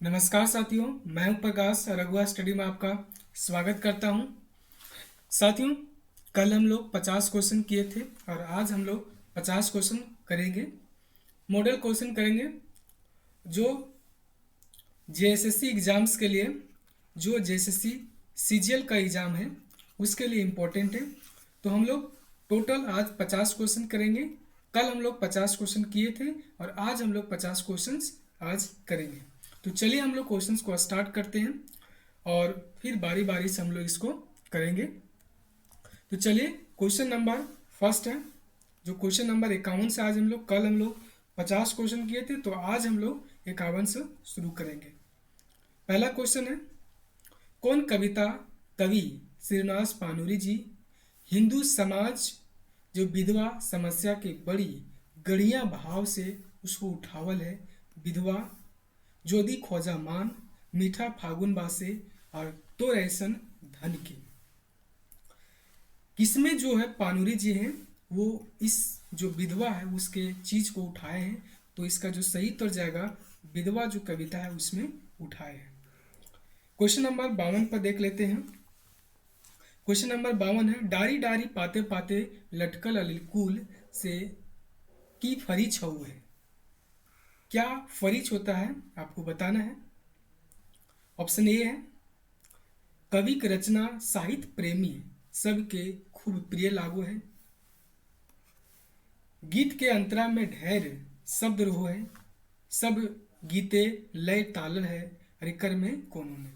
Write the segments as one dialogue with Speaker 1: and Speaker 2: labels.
Speaker 1: नमस्कार साथियों, मैं हूं प्रकाश रघुआ स्टडी में आपका स्वागत करता हूं। साथियों, कल हम लोग 50 क्वेश्चन किए थे और आज हम लोग 50 क्वेश्चन करेंगे। मॉडल क्वेश्चन करेंगे जो जेएसएससी एग्ज़ाम्स के लिए, जो जेएसएससी सीजीएल का एग्ज़ाम है उसके लिए इम्पोर्टेंट है। तो हम लोग टोटल आज 50 क्वेश्चन करेंगे। कल हम लोग 50 क्वेश्चन किए थे और आज हम लोग 50 क्वेश्चंस आज करेंगे। तो चलिए हम लोग क्वेश्चंस को स्टार्ट करते हैं और फिर बारी बारी से हम लोग इसको करेंगे। तो चलिए, क्वेश्चन नंबर फर्स्ट है, जो क्वेश्चन नंबर 51 से आज हम लोग, कल हम लोग 50 क्वेश्चन किए थे तो आज हम लोग 51 से शुरू करेंगे। पहला क्वेश्चन है, कौन कविता कवि श्रीनिवास पानूरी जी हिंदू समाज जो विधवा समस्या के बड़ी गढ़िया भाव से उसको उठावल है। विधवा जोदी खोजा मान मीठा फागुन बासे और तो ऐसन धन की। किसमें जो है पानूरी जी हैं वो इस जो विधवा है उसके चीज को उठाए हैं। तो इसका जो सही उत्तर जाएगा विधवा जो कविता है उसमें उठाए हैं। क्वेश्चन नंबर 52 पर देख लेते हैं। क्वेश्चन नंबर 52 है, डारी डारी पाते पाते लटकल अलिकुल से की फरी छऊ है। क्या फरीच होता है आपको बताना है। ऑप्शन ए है, कवि की रचना साहित्य प्रेमी सबके खूब प्रिय लागू है। गीत के अंतरा में ढेर शब्द रोह है, सब गीते लय तालल है, रिकर में कोनो में।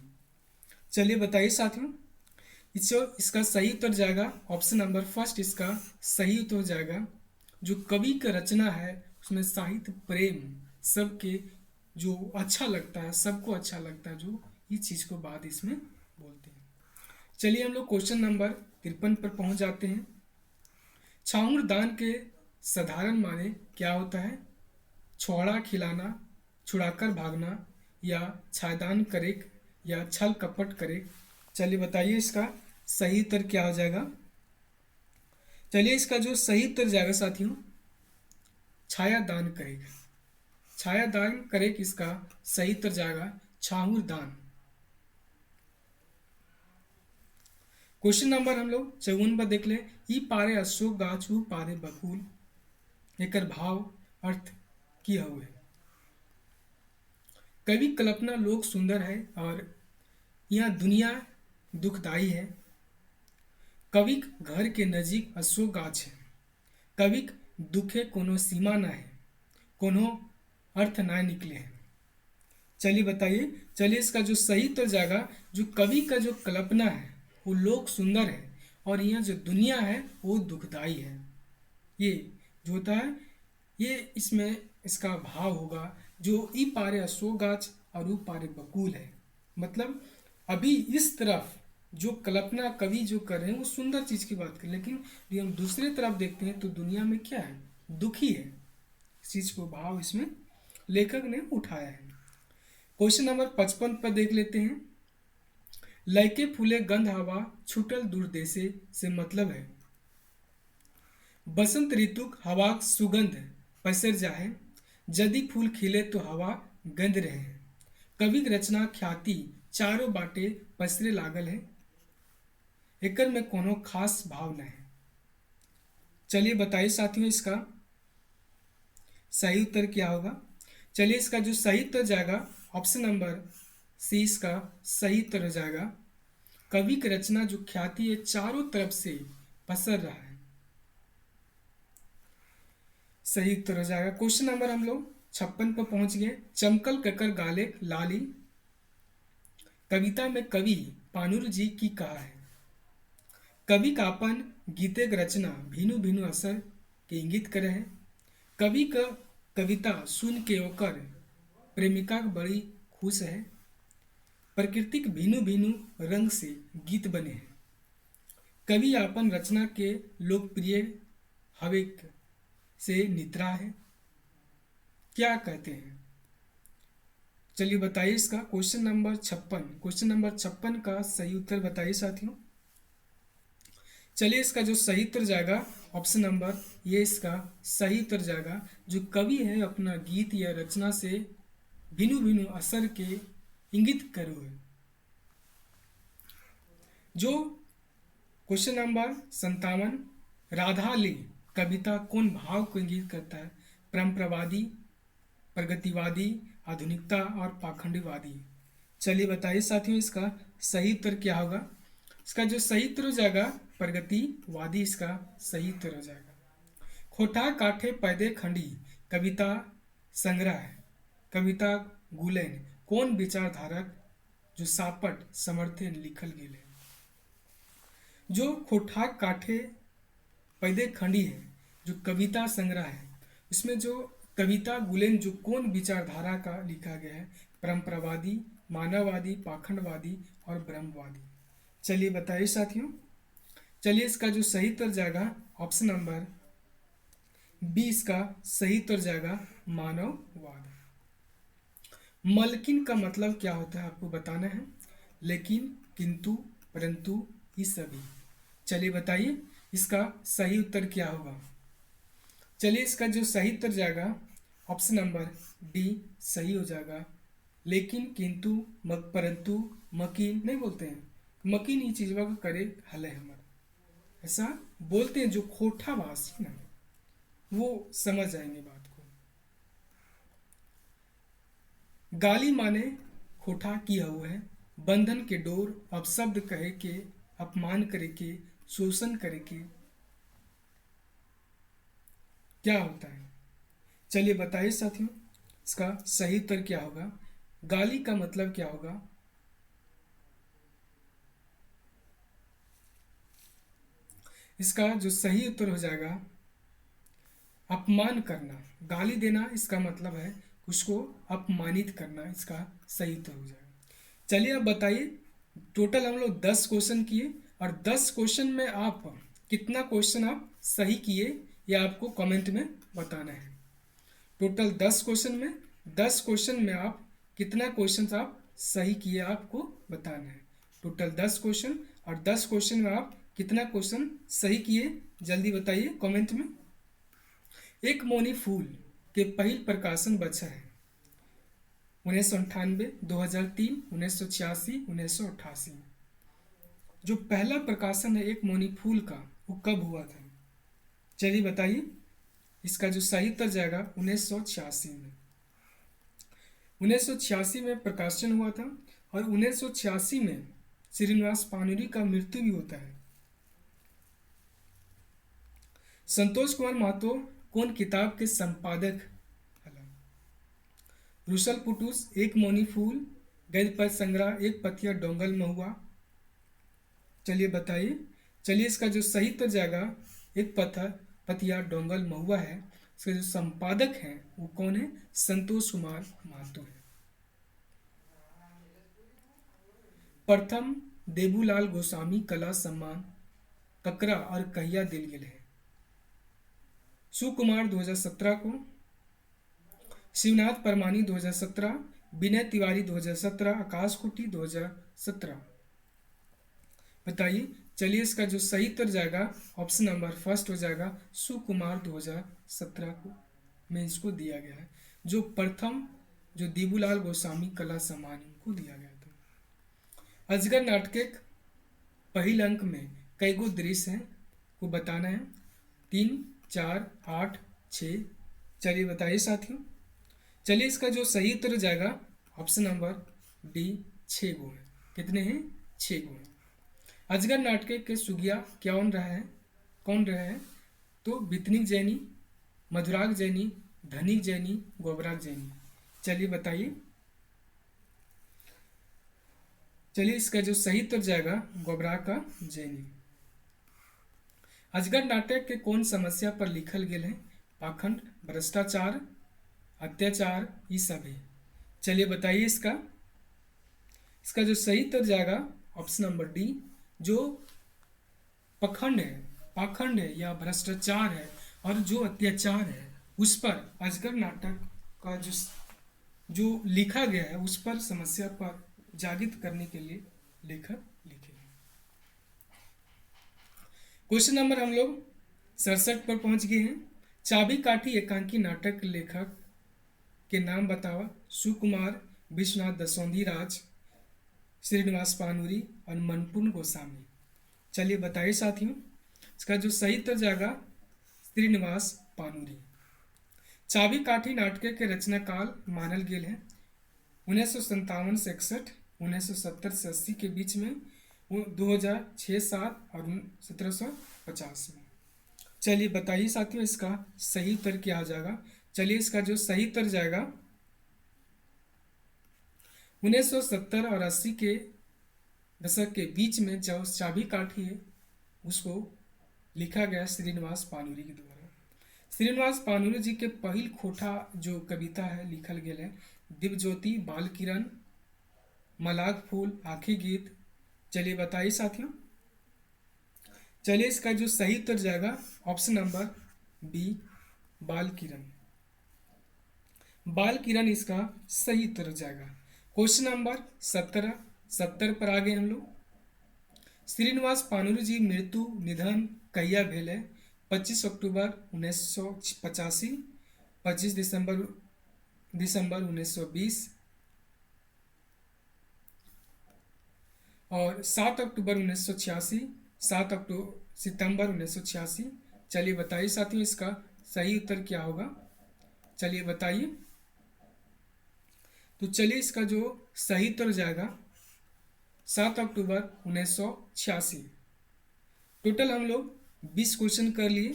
Speaker 1: चलिए बताइए साथियों, इसका सही उत्तर जाएगा ऑप्शन नंबर फर्स्ट। इसका सही उत्तर जाएगा जो कवि का रचना है उसमें साहित्य प्रेम सबके जो अच्छा लगता है, सबको अच्छा लगता है, जो इस चीज को बाद इसमें बोलते हैं। चलिए हम लोग क्वेश्चन नंबर 53 पर पहुंच जाते हैं। छाउर दान के साधारण माने क्या होता है। छोड़ा खिलाना, छुड़ाकर भागना, या छायदान करे, या छल कपट करे। चलिए बताइए इसका सही उत्तर क्या हो जाएगा। चलिए इसका जो सही उत्तर जाएगा साथियों छाया दान करेगा। छाया दान करे किसका सही उत्तर जाएगा छाहुर दान। क्वेश्चन नंबर हम लोग 54 पर देख ले। ई पारे अशोक गाछू पारे बकुल एकर भाव अर्थ की हुए। कवि कल्पना लोक सुंदर है और यह दुनिया दुखदाई है। कवि घर के नजीक अशोक गाछ है। कवि दुखे कोनो सीमा ना है, कोनो अर्थ ना निकले हैं। चलिए बताइए, चलिए इसका जो सही उत्तर जाएगा जो कवि का जो कल्पना है वो लोक सुंदर है और यह जो दुनिया है वो दुखदाई है। ये जो होता है ये इसमें इसका भाव होगा जो ई पारे अशोक गाछ और ऊ पारे बकुल है। मतलब अभी इस तरफ जो कल्पना कवि जो कर रहे हैं वो सुंदर चीज की बात कर, लेकिन यदि हम दूसरे तरफ देखते हैं तो दुनिया में क्या है, दुखी है। इस चीज को भाव इसमें लेखक ने उठाया है। क्वेश्चन नंबर 55 पर देख लेते हैं। लयके फूले गंध हवा छूटल दूर देसे से मतलब है बसंत ऋतुक हवा सुगंध पसर जाए, यदि फूल खिले तो हवा गंध रहे। कवि की रचना ख्याति चारों बाटे पसरे लागल है, एकर में कोनो खास भाव न है। चलिए बताइए साथियों इसका सही उत्तर क्या होगा। चलिए इसका जो सही उत्तर जाएगा ऑप्शन नंबर सी इसका सही उत्तर हो जाएगा। कवि की रचना जो ख्याति है चारों तरफ से पसर रहा है, सही उत्तर हो जाएगा। क्वेश्चन नंबर हम लोग 56 पर पहुंच गए। चमकल ककर गाले लाली कविता में कवि पानुर जी की कहा है। कवि का अपन गीते की रचना भिनु भिनु असर के इंगित करे है। कवि का कविता सुन के ओकर प्रेमिका बड़ी खुश है। प्रकृतिक भिनु भिनु रंग से गीत बने हैं। कवि अपन रचना के लोकप्रिय हवे से निद्रा है। क्या कहते हैं, चलिए बताइए इसका क्वेश्चन नंबर 56। क्वेश्चन नंबर 56 का सही उत्तर बताइए साथियों। चलिए इसका जो सही उत्तर जाएगा ऑप्शन नंबर ये इसका सही उत्तर जाएगा जो कवि है अपना गीत या रचना से भिनु भिनु असर के इंगित करो। जो क्वेश्चन नंबर 57, राधा ली कविता कौन भाव को इंगित करता है? परंपरावादी, प्रगतिवादी, आधुनिकता और पाखंडवादी। चलिए बताइए साथियों, इसका सही उत्तर क्या होगा? इसका जो सही उत्तर हो जाएगा प्रगतिवादी, इसका सही उत्तर हो जाएगा। खोटा काठे पैदे खंडी कविता संग्रह है, कविता गुलेन कौन विचारधारक जो सापट समर्थे लिखल गेल है? जो खोटा काठे पैदे खंडी है, जो कविता संग्रह है, इसमें जो कविता गुलेन जो कौन विचारधारा का लिखा गया है? परंपरावादी, मानववादी, पाखंडवादी और ब्रह्मवादी। चलिए बताइए साथियों। चलिए इसका जो सही उत्तर जाएगा ऑप्शन नंबर बी, इसका सही उत्तर जाएगा मानववाद। मलकिन का मतलब क्या होता है आपको बताना है। लेकिन, किंतु, परंतु, ये सभी। चलिए बताइए इसका सही उत्तर क्या होगा। चलिए इसका जो सही उत्तर जाएगा ऑप्शन नंबर डी सही हो जाएगा। लेकिन, किंतु, परंतु, मकीन नहीं बोलते हैं, मकीन ये चीज का करे हल है हमारा, ऐसा बोलते हैं जो खोटा वासी ना वो समझ जाएंगे बात को। गाली माने खोटा किया हुआ है, बंधन के डोर अपशब्द कहे के, अपमान करे के, शोषण करे के, क्या होता है? चलिए बताइए साथियों इसका सही उत्तर क्या होगा। गाली का मतलब क्या होगा? इसका जो सही उत्तर हो जाएगा अपमान करना। गाली देना इसका मतलब है उसको अपमानित करना, इसका सही उत्तर हो जाएगा। चलिए अब बताइए, टोटल हम लोग 10 क्वेश्चन किए और 10 क्वेश्चन में आप कितना क्वेश्चन आप सही किए ये आपको कमेंट में बताना है। टोटल 10 क्वेश्चन में 10 क्वेश्चन में आप कितना क्वेश्चन आप सही किए आपको बताना है। टोटल 10 क्वेश्चन और 10 क्वेश्चन में आप कितना क्वेश्चन सही किए जल्दी बताइए कमेंट में। एक मौनी फूल के पहिल प्रकाशन बचा है 1998, 2003, 1986, 1988। जो पहला प्रकाशन है एक मौनी फूल का वो कब हुआ था? चलिए बताइए इसका जो सही उत्तर जाएगा 1986 में। 1986 में प्रकाशन हुआ था और 1986 में श्रीनिवास पानुरी का मृत्यु भी होता है। संतोष कुमार महतो कौन किताब के संपादक? रुसल पुटूस एक मौनी फूल, गद्य पद संग्रह, एक पथिया डोंगल महुआ। चलिए बताइए। चलिए इसका जो सही उत्तर जाएगा एक पथिया डोंगल महुआ है। इसके जो संपादक हैं वो कौन है? संतोष कुमार महतो है। प्रथम देबूलाल गोस्वामी कला सम्मान ककरा और कहिया दिल गेल है? सुकुमार 2017 को, शिवनाथ परमानी 2017, विनय तिवारी 2017, आकाश कुटी 2017। बताइए। चलिए इसका जो सही उत्तर जाएगा ऑप्शन नंबर फर्स्ट हो जाएगा सुकुमार 2017 को में इसको दिया गया है। जो प्रथम जो देबूलाल गोस्वामी कला सम्मान को दिया गया था। अजगर नाटक के पहले अंक में कई गो दृश्य हैं को बताना है। 3, 4, 8, 6। चलिए बताइए साथियों। चलिए इसका जो सही उत्तर जाएगा ऑप्शन नंबर डी 6 गो है। कितने हैं? 6 गो हैं। अजगर नाटक के सुगिया कौन रहा है? तो बितनिक जैनी, मधुराग जैनी, धनिक जैनी, गोबराग जैनी। चलिए बताइए। चलिए इसका जो सही उत्तर जाएगा गोबराग का जैनी। अजगर नाटक के कौन समस्या पर लिखल गेल है? पाखंड, भ्रष्टाचार, अत्याचार, ये सभी। चलिए बताइए इसका जो सही उत्तर जाएगा ऑप्शन नंबर डी जो पाखंड है या भ्रष्टाचार है और जो अत्याचार है उस पर अजगर नाटक का जो लिखा गया है उस पर समस्या पर जागृत करने के लिए लेखक लिखे। क्वेश्चन नंबर हम लोग 67 पर पहुंच गए हैं। चाबी काठी एकांकी नाटक लेखक के नाम बताओ। सुकुमार, विश्वनाथ दसौंधी राज, श्रीनिवास पानूरी और मनपूर्ण गोस्वामी। चलिए बताइए साथियों, इसका जो सही उत्तर जाएगा श्रीनिवास पानूरी। चाबी काठी नाटक के रचना काल मानल गेल है 1957 से 61, 1970 से 80 के बीच में, 2006, 7 और 1750 में। चलिए बताइए साथियों, इसका सही उत्तर क्या आ जाएगा। चलिए इसका जो सही उत्तर जाएगा 1970 और 80 के दशक के बीच में जो चाबी काठी है उसको लिखा गया श्रीनिवास पानूरी के द्वारा। श्रीनिवास पानूरी जी के पहिल खोटा जो कविता है लिखल गेल है दिव्यज्योति, बाल किरण, मलाग फूल, आखी गीत। चलिए बताइए साथियों, चलिए इसका जो सही उत्तर जाएगा ऑप्शन नंबर बी, बाल किरण। बाल किरण इसका सही उत्तर जाएगा। क्वेश्चन नंबर 70 पर आ गए हम लोग। श्रीनिवास पानूरी जी मृत्यु निधन कहिया भेल है? 25 अक्टूबर 1985, 25 दिसंबर 1920 और 7 अक्टूबर 1986, 7 सितंबर 1986। चलिए बताइए साथियों, इसका सही उत्तर क्या होगा। चलिए बताइए। तो चलिए इसका जो सही उत्तर जाएगा 7 अक्टूबर 1986। टोटल हम लोग 20 क्वेश्चन कर लिए।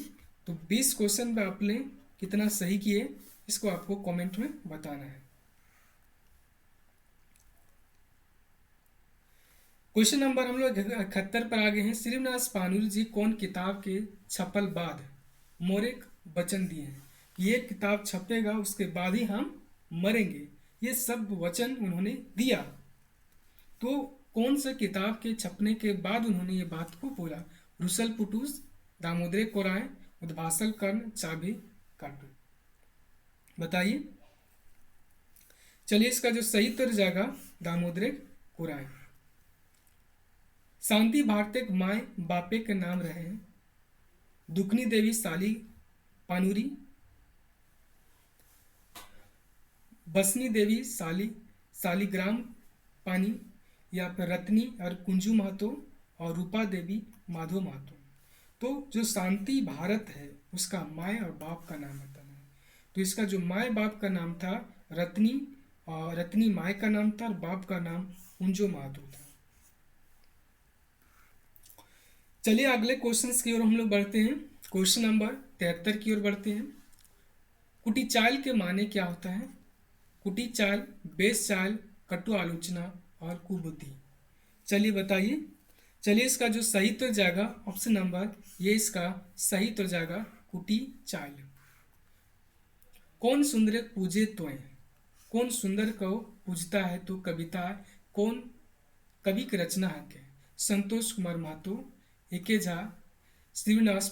Speaker 1: तो 20 क्वेश्चन में आपने कितना सही किए इसको आपको कमेंट में बताना है। क्वेश्चन नंबर हम लोग 71 पर आ गए हैं। श्रीनिवास पानूरी जी कौन किताब के छपल बाद मोरे वचन दिए हैं? ये किताब छपेगा उसके बाद ही हम मरेंगे, ये सब वचन उन्होंने दिया। तो कौन से किताब के छपने के बाद उन्होंने ये बात को बोला? रुसल पुटूस, दामोदर कोराय, उद्भासल कर्ण, चाबी काटू। बताइए। चलिए इसका जो सही उत्तर जाएगा दामोदर कोराय। शांति भारती माए बापे के नाम रहे हैं। दुखनी देवी साली पानूरी, बसनी देवी सालीग्राम पानी, या फिर रत्नी और कुंजू महतो और रूपा देवी माधो महतो। तो जो शांति भारत है उसका माए और बाप का नाम बताना है। तो इसका जो माए बाप का नाम था रत्नी, और रत्नी माए का नाम था और बाप का नाम कुंजो महतो था। चलिए अगले क्वेश्चंस की ओर हम लोग बढ़ते हैं। क्वेश्चन नंबर 73 की ओर बढ़ते हैं। कुटी चाल के माने क्या होता है? कुटी चाल, बेस चाल, कटु आलोचना और कुबुद्धि। चलिए बताइए। चलिए इसका जो सही उत्तर जाएगा ऑप्शन नंबर ये, इसका सही उत्तर जाएगा कुटी चाल। कौन सुंदर पूजे त्वं? कौन सुंदर को पूजता है तो कविता कौन कवि की रचना है क्या? संतोष कुमार महतो, एके झा, श्रीनिवास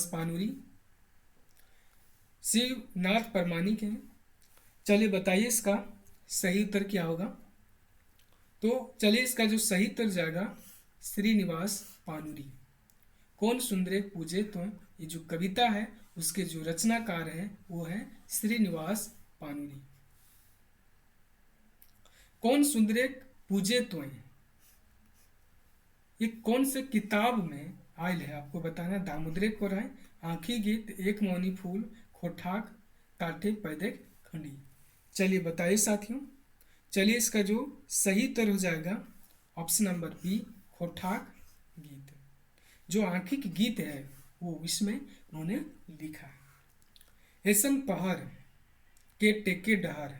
Speaker 1: पानूरी, शिवनाथ परमानिक हैं। चलिए बताइए इसका सही उत्तर क्या होगा। तो चलिए इसका जो सही उत्तर जाएगा श्रीनिवास पानूरी। कौन सुंदर पूजे तो ये जो कविता है उसके जो रचनाकार हैं वो है श्रीनिवास पानूरी। कौन सुंदर पूजे तो ये कौन से किताब में आयल है आपको बताना। दामोदर कोराय, आँखी गीत, एक मौनी फूल, खोठाक, काठे पैदक खंडी। चलिए बताइए साथियों। चलिए इसका जो सही उत्तर हो जाएगा ऑप्शन नंबर बी, खोठाक गीत। जो आँखी की गीत है वो इसमें उन्होंने लिखा है। ऐसन पहर के टेके डहर,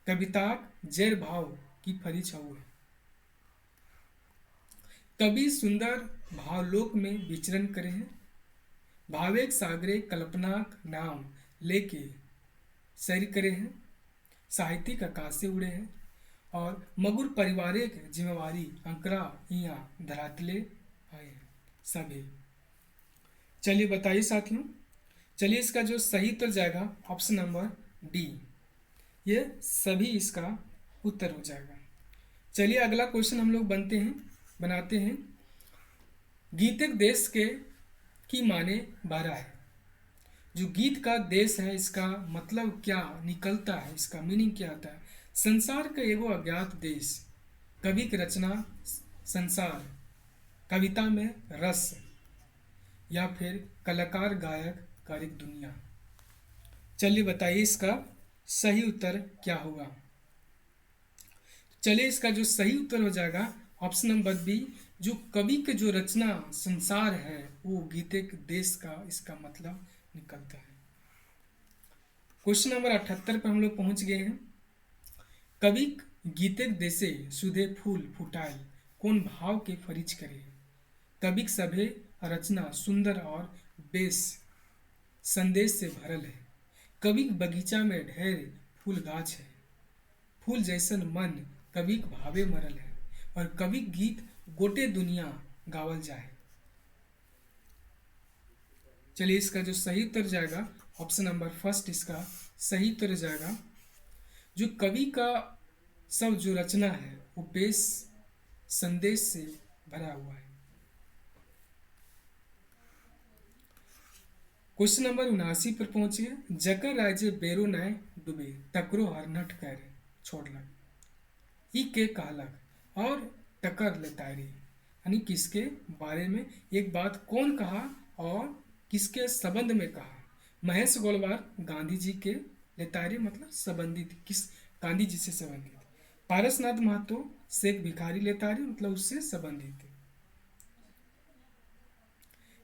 Speaker 1: कविता जैर भाव की फरी छऊ। कवि सुंदर भावलोक में विचरण करे हैं। भावेक सागरे कल्पनाक नाम लेके सैर करे हैं। साहित्यिक आकाश से उड़े हैं और मगुर पारिवारिक जिम्मेवारी अंकरा यहाँ धरातले आए हैं सभी। चलिए बताइए साथियों। चलिए इसका जो सही उत्तर जाएगा ऑप्शन नंबर डी, ये सभी इसका उत्तर हो जाएगा। चलिए अगला क्वेश्चन हम लोग बनाते हैं। गीतिक देश के की माने 12 है। जो गीत का देश है, इसका मतलब क्या निकलता है, इसका मीनिंग क्या आता है? संसार का एगो अज्ञात देश, कवि की रचना संसार, कविता में रस, या फिर कलाकार गायक कारिक दुनिया। चलिए बताइए इसका सही उत्तर क्या होगा। चलिए इसका जो सही उत्तर हो जाएगा ऑप्शन नंबर बी, जो कवि के जो रचना संसार है वो गीते के देश का इसका मतलब निकलता है। क्वेश्चन नंबर 78 पर हम लोग पहुंच गए हैं। कवि गीते देशे सुधे फूल फुटाए, कौन भाव के फरिज करे। कवि सभे रचना सुंदर और बेस संदेश से भरल है। कवि बगीचा में ढेर फूल गाछ है, फूल जैसन मन कवि भावे मरल है। और कवि गीत गोटे दुनिया गावल जाए। चलिए इसका जो सही उत्तर जाएगा ऑप्शन नंबर फर्स्ट, इसका सही उत्तर जाएगा जो कवि का सब जो रचना है वो बेस संदेश से भरा हुआ है। क्वेश्चन नंबर 79 पर पहुंचे। जकर राजे बेरो नय डूबे, तकरो हरनट कर छोड़लक, ई के कहलक और टकर लेतारी। यानी किसके बारे में एक बात कौन कहा और किसके संबंध में कहा। महेश गोलवार गांधी जी के लेतारी मतलब संबंधित, किस गांधी जी से संबंधित। पारसनाथ महतो शेख भिखारी लेतारी मतलब उससे संबंधित।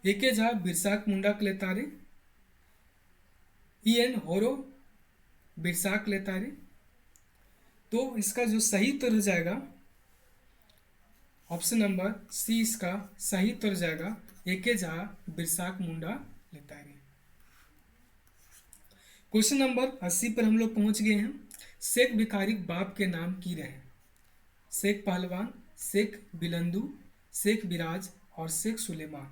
Speaker 1: एके झा बिरसाक मुंडा के लेतारी, ई एन होरो बिरसाक लेतारी। तो इसका जो सही उत्तर हो जाएगा ऑप्शन नंबर सी, इसका सही उत्तर जाएगा एके झा बिरसाक मुंडा लेतारी। क्वेश्चन नंबर 80 पर हम लोग पहुंच गए हैं। शेख भिखारी बाप के नाम की रहे। शेख पहलवान, शेख बिलंदू, शेख बिराज और शेख सुलेमान।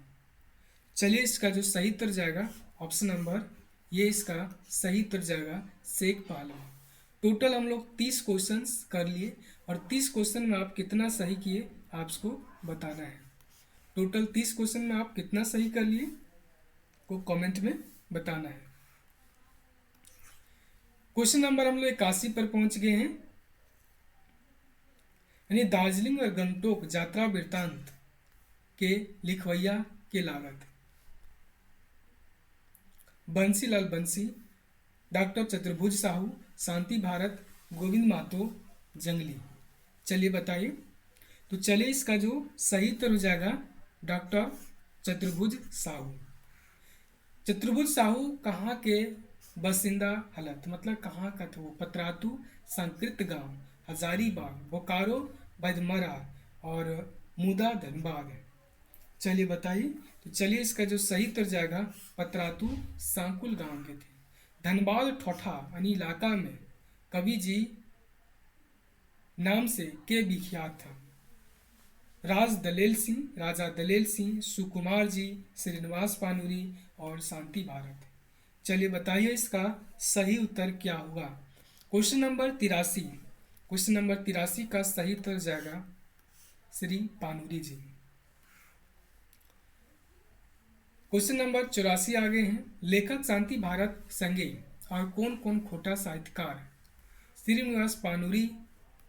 Speaker 1: चलिए इसका जो सही उत्तर जाएगा ऑप्शन नंबर ये, इसका सही उत्तर जाएगा शेख पहलवान। टोटल हम लोग 30 क्वेश्चंस कर लिए और 30 क्वेश्चन में आप कितना सही किए आपको बताना है। टोटल 30 क्वेश्चन में आप कितना सही कर लिए को कमेंट में बताना है। क्वेश्चन नंबर हम लोग 81 पर पहुंच गए हैं। यानी दार्जिलिंग और गंगटोक यात्रा वृत्तांत के लिखवैया के लागत। बंसीलाल बंसी, डॉक्टर चतुर्भुज साहू, शांति भारत, गोविंद महतो, जंगली। चलिए बताइए। तो चलिए इसका जो सही उत्तर हो जाएगा डॉक्टर चतुर्भुज साहू। चतुर्भुज साहू कहाँ के बसिंदा हलत मतलब कहाँ का था वो? पतरातू, संकृत गांव, हजारीबाग, बोकारो, बदमरा और मुदा धनबाद। चलिए बताइए। तो चलिए इसका जो सही उत्तर जाएगा पतरातू सांकुल गांव के थे। धनबाद ठोठा यानी इलाका में कवि जी नाम से के विख्यात था। राजा दलेल सिंह, सुकुमार जी, श्रीनिवास पानुरी और शांति भारत। चलिए बताइए इसका सही उत्तर क्या होगा। क्वेश्चन नंबर 83, क्वेश्चन नंबर 83 का सही उत्तर जाएगा श्री पानुरी जी। क्वेश्चन नंबर 84 आ गए हैं। लेखक शांति भारत संगे और कौन कौन खोटा साहित्यकार श्रीनिवास पानुरी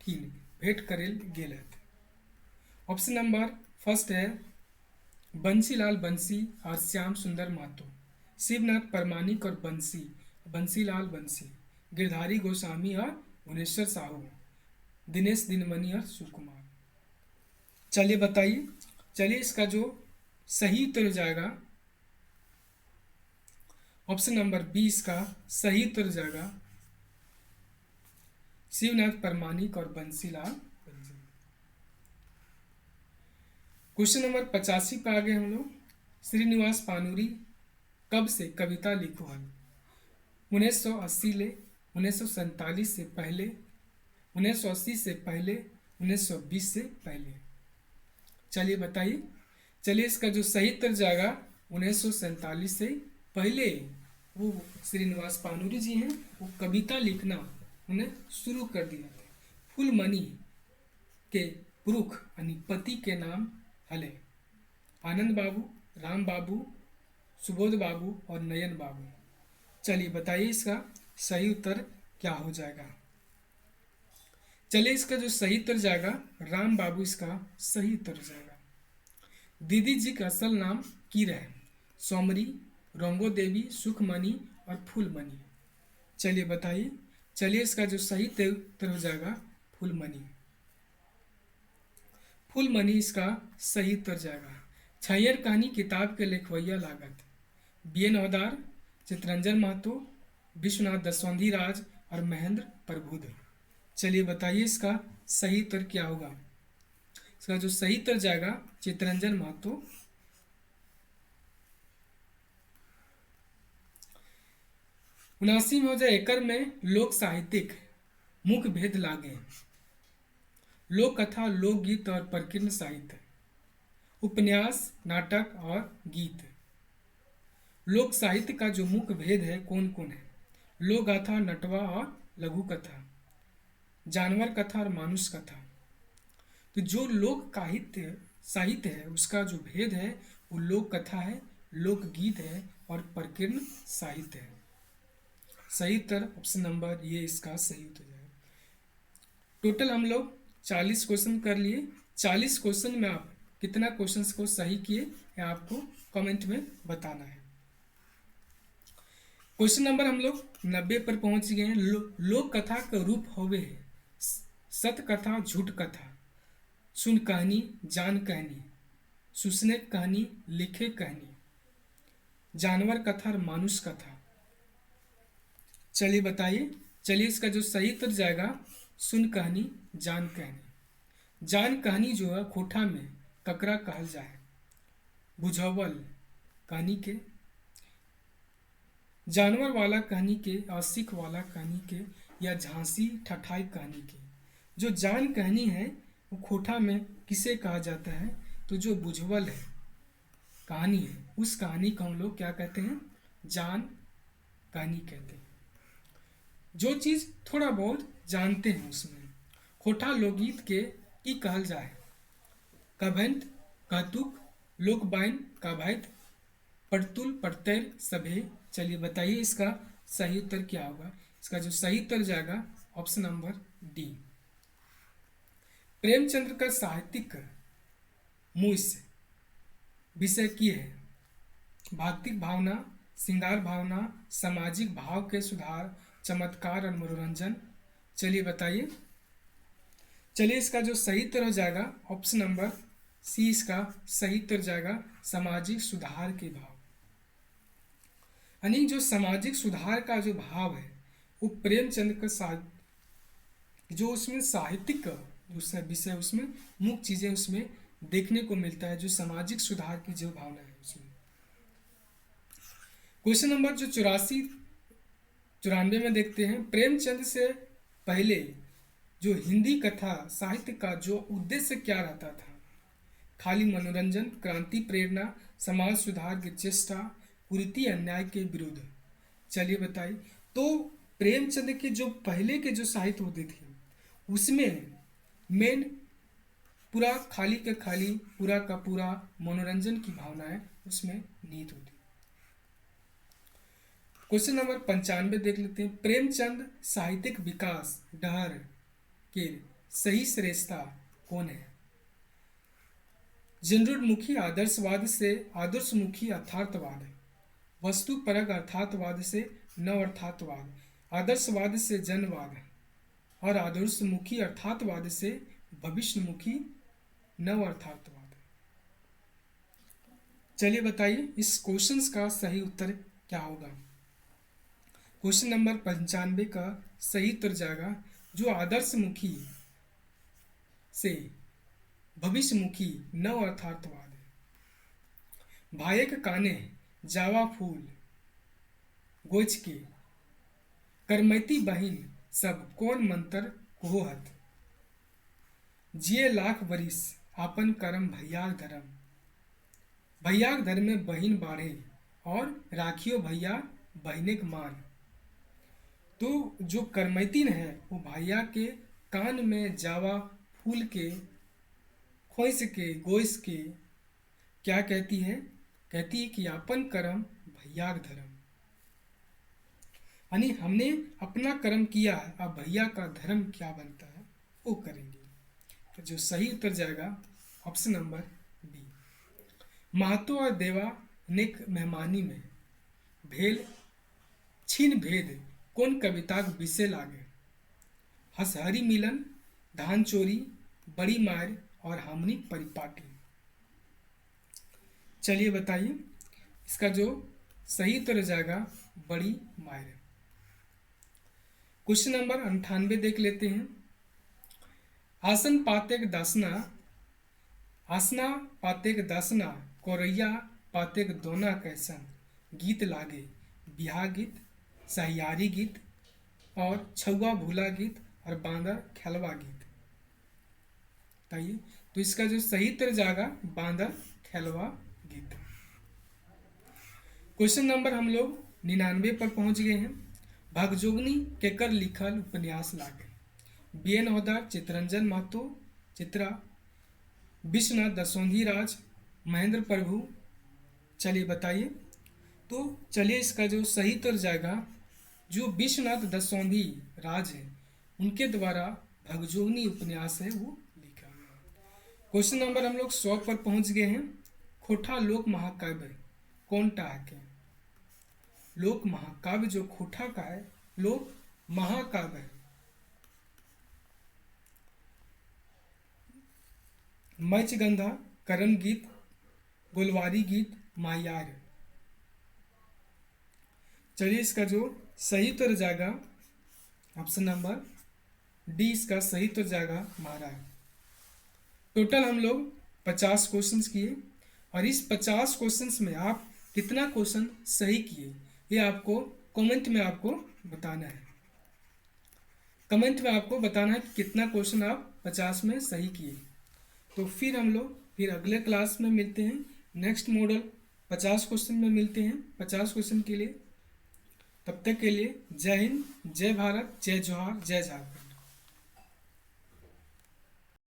Speaker 1: ठीन भेंट करेल गेलत। ऑप्शन नंबर फर्स्ट है बंसीलाल बंसी और श्याम सुंदर महतो, शिवनाथ परमानिक और बंसीलाल बंसी, गिरधारी गोस्वामी और भुवनेश्वर साहू, दिनेश दिनमणि और सुकुमार। चलिए बताइए। चलिए इसका जो सही उत्तर हो जाएगा ऑप्शन नंबर 20 का सही उत्तर हो जाएगा शिवनाथ परमानिक और बंसीलाल बंसी। क्वेश्चन नंबर 85 पे आ गए हम लोग। श्रीनिवास पानुरी कब से कविता लिखो हन? 1980 ले, 1947 से पहले, 1980 से पहले, 1920 से पहले। चलिए बताइए। चलिए इसका जो सही उत्तर जाएगा 1947 से पहले वो श्रीनिवास पानुरी जी हैं, वो कविता लिखना उन्हें शुरू कर दिया था। फुलमणि के पुरुष यानी पति के नाम हले आनंद बाबू, राम बाबू, सुबोध बाबू और नयन बाबू। चलिए बताइए इसका सही उत्तर क्या हो जाएगा। चलिए इसका जो सही उत्तर जाएगा राम बाबू, इसका सही उत्तर हो जाएगा। दीदी जी का असल नाम कीर है, सौमरी, रंगो देवी, सुखमणि और फूलमणि। चलिए बताइए। चलिए इसका जो सही उत्तर हो जाएगा फूलमणि। फूलमणि इसका सही उत्तर जाएगा। छैयर कहानी किताब के लिखवैया लागत बी एन हवदार, चितरंजन महतो, विश्वनाथ दसवंधी राज और महेंद्र प्रभुद। चलिए बताइए इसका सही उत्तर क्या होगा। इसका जो सही उत्तर जाएगा चितरंजन महतो। 79 में हो जाए एकड़ में लोक साहित्यिक मुख्य भेद लागे, लोक कथा, लोकगीत और प्रकीर्ण साहित्य, उपन्यास, नाटक और गीत। लोक साहित्य का जो मुख्य भेद है कौन कौन है? लोक गाथा, नटवा और लघु कथा, जानवर कथा और मानुष कथा। तो जो लोक साहित्य है उसका जो भेद है वो लोक कथा है, लोकगीत है और प्रकीर्ण साहित्य है। सही उत्तर ऑप्शन नंबर ये इसका सही उत्तर है। टोटल हम लोग 40 क्वेश्चन कर लिए। 40 क्वेश्चन में आप कितना क्वेश्चंस को सही किए या आपको कमेंट में बताना है। क्वेश्चन नंबर हम लोग 90 पर पहुंच गए हैं। लोक कथा का रूप होवे है सत कथा, झूठ कथा, सुन कहानी, जान कहानी, सुसने कहानी, लिखे कहानी, जानवर कथा और मानुष कथा। चलिए बताइए। चलिए इसका जो सही उत्तर जाएगा सुन कहानी, जान कहानी। जान कहानी जो है खोठा में ककरा कहल जाए, बुझावल कहानी के, जानवर वाला कहानी के, आशिक वाला कहानी के या झांसी ठठाई कहानी के। जो जान कहानी है वो खोठा में किसे कहा जाता है? तो जो बुझवल है कहानी है उस कहानी को हम लोग क्या कहते हैं? जान कहानी कहते हैं। जो चीज़ थोड़ा बहुत जानते हैं उसमें। खोठा लोकगीत के की कहल जाए, कभंत, कहतुक, लोकबाइन, कभाइत, पड़तुल, पड़तैर, सभे। चलिए बताइए इसका सही उत्तर क्या होगा। इसका जो सही उत्तर जाएगा ऑप्शन नंबर डी। प्रेमचंद्र का साहित्यिक मूस विषय की है, भौतिक भावना, श्रृंगार भावना, सामाजिक भाव के सुधार, चमत्कार और मनोरंजन। चलिए बताइए। चलिए इसका जो सही उत्तर हो जाएगा ऑप्शन नंबर सी, इसका सही उत्तर जाएगा सामाजिक सुधार के भाव। यानी जो सामाजिक सुधार का जो भाव है वो प्रेमचंद का जो उसमें साहित्यिक विषय उसमें मुख्य चीजें उसमें देखने को मिलता है, जो सामाजिक सुधार की जो भावना है उसमें। क्वेश्चन नंबर जो 94 में देखते हैं, प्रेमचंद से पहले जो हिंदी कथा साहित्य का जो उद्देश्य क्या रहता था? खाली मनोरंजन, क्रांति, प्रेरणा, समाज सुधार की चेष्टा, कुरीति अन्याय के विरुद्ध। चलिए बताइए। तो प्रेमचंद के जो पहले के जो साहित्य होते थे उसमें मेन पूरा खाली के खाली, पूरा का पूरा मनोरंजन की भावनाएं उसमें निहित होती। क्वेश्चन नंबर 95 देख लेते हैं। प्रेमचंद साहित्यिक विकास डहर के सही श्रेष्ठता कौन है? जनरुमुखी आदर्शवाद से आदर्शमुखी अर्थार्थवाद, वस्तुपरक अर्थार्थवाद से नव अर्थार्थवाद, आदर्शवाद से जनवाद और आदर्शमुखी अर्थार्थवाद से भविष्यमुखी नव अर्थार्थवाद। चलिए बताइए इस क्वेश्चन का सही उत्तर क्या होगा। क्वेश्चन नंबर 95 का सही उत्तर जाएगा जो आदर्शमुखी से भविष्यमुखी नव अर्थार्थवाद है। भायक काने जावा फूल गोच के, करमैती बहिन सब कौन मंत्र कोहत, जिए लाख बरिस आपन करम भैयाक धर्म, भैयाक धर्म में बहिन बाढ़े और राखियो भैया बहिने के मान। तो जो करमैतिन है वो भैया के कान में जावा फूल के खोइस के गोइस के क्या कहती है? कहती है कि आपन करम भैयाक धर्म। यानी हमने अपना कर्म किया है, अब भैया का धर्म क्या बनता है वो करेंगे। तो जो सही उत्तर जाएगा ऑप्शन नंबर बी। महतो और देवा नेक मेहमानी में भेल छीन भेद कौन कविता विषय लागे। हसहरी मिलन, धान चोरी, बड़ी मार और हमनी परिपाटी। चलिए बताइए, इसका जो सही उत्तर जाएगा बड़ी मार। क्वेश्चन नंबर 98 देख लेते हैं। आसन पातेक दासना, आसना पातेक दासना, कोरैया पातेक दोना कैसन गीत लागे। बिहार गीत, सहियारी गीत और छुआ भूला गीत और बांदर खेलवा गीत। बताइए, तो इसका जो सही उत्तर जाएगा बांदर खेलवा गीत। क्वेश्चन नंबर हम लोग 99 पर पहुंच गए हैं। भागजोगनी केकर लिखल उपन्यास लागे। बी.एन. हौदार, चितरंजन महतो, चित्रा, विश्वनाथ दसौंधी राज, महेंद्र प्रभु। चलिए बताइए, तो चलिए इसका जो सही उत्तर जाएगा जो विश्वनाथ दसौंधी राज है उनके द्वारा भगजोगनी उपन्यास है वो लिखा गया। क्वेश्चन नंबर हम लोग 100 पर पहुंच गए हैं। खोटा लोक महाकाव्य कौन टा है। लोक महाकाव्य जो खोटा का है लोक महाकाव्य है। मचगंधा, करम गीत, गोलवारी गीत, मायार। चलिए इसका जो सही उत्तर जाएगा ऑप्शन नंबर डी, इसका सही उत्तर जाएगा महाराज। टोटल हम लोग 50 क्वेश्चंस किए और इस 50 क्वेश्चंस में आप कितना क्वेश्चन सही किए ये आपको कमेंट में आपको बताना है। कमेंट में आपको बताना है कि कितना क्वेश्चन आप 50 में सही किए। तो फिर हम लोग फिर अगले क्लास में मिलते हैं। नेक्स्ट मॉडल 50 क्वेश्चन में मिलते हैं 50 क्वेश्चन के लिए। तब तक के लिए जय हिंद, जय भारत, जय जोहार, जय झारखंड।